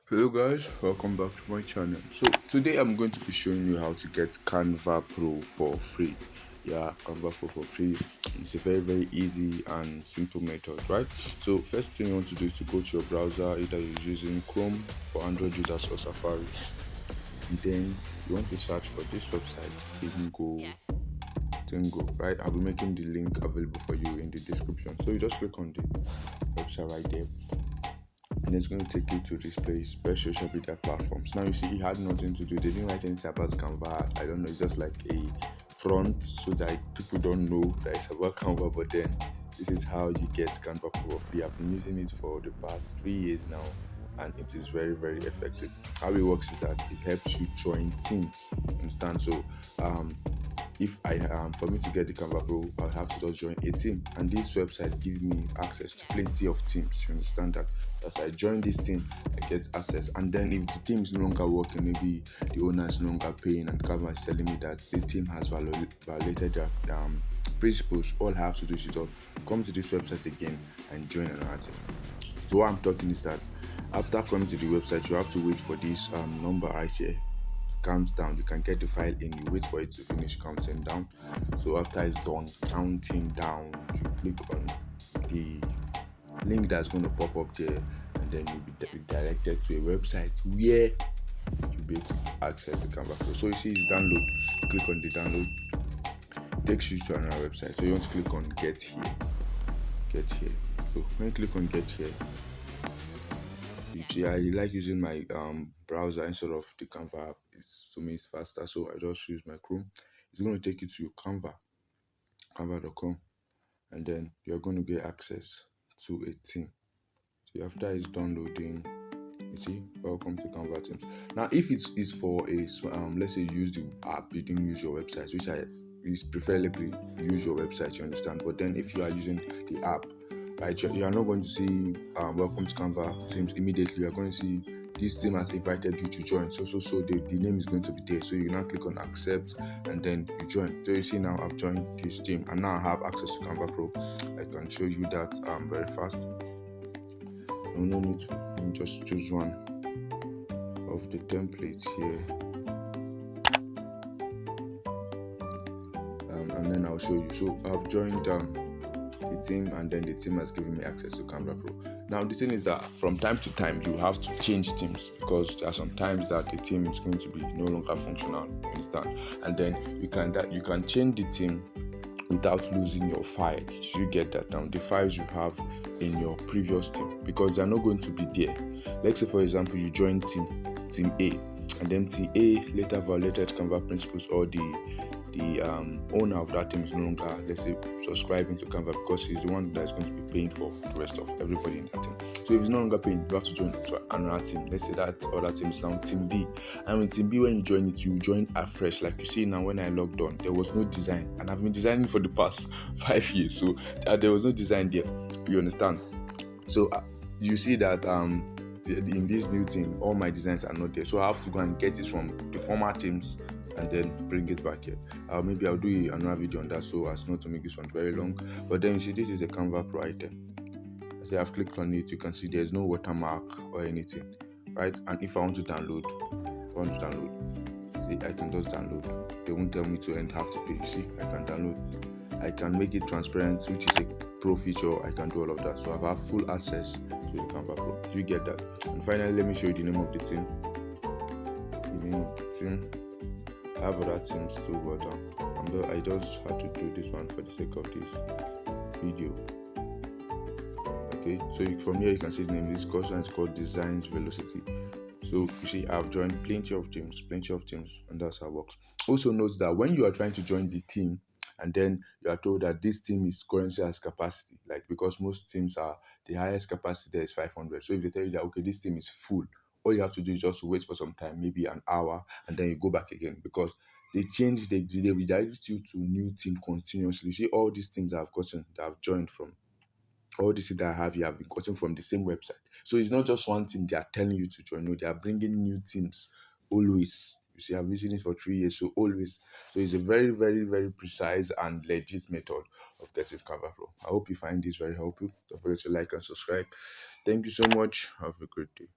Hello guys, welcome back to my channel. So today I'm going to be showing you how to get Canva Pro for free. Yeah, Canva Pro for free. It's a very easy and simple method, right? So first thing you want to do is to go to your browser, either you're using Chrome for Android users or Safari. And then you want to search for this website, Tingo, right? I'll be making the link available for you in the description. So you just click on the website right there, and it's going to take you to this place, best social media platforms. Now you see, it had nothing to do. They didn't write anything about Canva. I don't know. It's just like a front so that people don't know that it's about Canva. But then this is how you get Canva Pro free. I've been using it for the past 3 years now, and it is very effective. How it works is that it helps you join teams. Understand? So if I for me to get the Canva Pro, I'll have to just join a team, and these websites give me access to plenty of teams. You understand that? As I join this team, I get access, and then if the team is no longer working, maybe the owner is no longer paying, and Canva is telling me that the team has violated their principles, all I have to do is just come to this website again and join another team. So what I'm talking is that after coming to the website, you have to wait for this number right here counts down. You can get the file in, you wait for it to finish counting down. So after it's done counting down, you click on the link that's going to pop up there, and then you'll be redirected to a website where you'll be able to access the Canva Pro. So you see it's download, click on the download, it takes you to another website. So you want to click on get here. So when you click on get here, you see I like using my browser instead of the Canva app. To me it's faster, so I just use my Chrome. It's going to take you to your canva.com, and then you're going to get access to a team. So after it's downloading, you see, welcome to Canva Teams. Now if it's for a let's say you use the app, you didn't use your website, which I is preferably use your website, you understand. But then if you are using the app, right, you are not going to see welcome to Canva Teams immediately. You are going to see this team has invited you to join. So the name is going to be there. So you now click on accept, and then you join. So you see now I've joined this team, and now I have access to Canva Pro. I can show you that very fast. No need to, let me just choose one of the templates here, and then I'll show you. So I've joined the team, and then the team has given me access to Canva Pro. Now the thing is that from time to time you have to change teams, because there are some times that the team is going to be no longer functional, you understand, and then you can change the team without losing your file. You get that down, the files you have in your previous team, because they're not going to be there. Let's say for example you join team A, and then team A later violated Canva principles, or the owner of that team is no longer, let's say, subscribing to Canva, because he's the one that's going to be paying for the rest of everybody in that team. So if he's no longer paying, you have to join to another team. Let's say that other team is now team B, and with team B, when you join it, you join afresh. Like you see now, when I logged on, there was no design, and I've been designing for the past 5 years, so there was no design there. You understand? So you see that in this new team, all my designs are not there, so I have to go and get it from the former teams and then bring it back here. Maybe I'll do another video on that, so as not to make this one very long. But then you see, this is a Canva Pro item. As I've clicked on it, you can see there's no watermark or anything, right? And if I want to download, see, I can just download. They won't tell me to have to pay. You see, I can download. I can make it transparent, which is a pro feature. I can do all of that, so I have full access to the Canva Pro. Do you get that? And finally, let me show you the name of the team. I have other teams too, but I just had to do this one for the sake of this video. Okay, so from here you can see the name. This course is called Designs Velocity. So you see, I've joined plenty of teams, and that's how it works. Also note that when you are trying to join the team, and then you are told that this team is currently has capacity, like, because most teams are, the highest capacity there is 500. So if they tell you that, okay, this team is full, all you have to do is just wait for some time, maybe an hour, and then you go back again, because they redirect you to new team continuously. You see, all these teams that I've joined from, all these that I have here have been gotten from the same website. So it's not just one team they are telling you to join. No, they are bringing new teams always. You see, I've been using it for 3 years, so always. So it's a very precise and legit method of getting Canva Pro. I hope you find this very helpful. Don't forget to like and subscribe. Thank you so much. Have a great day.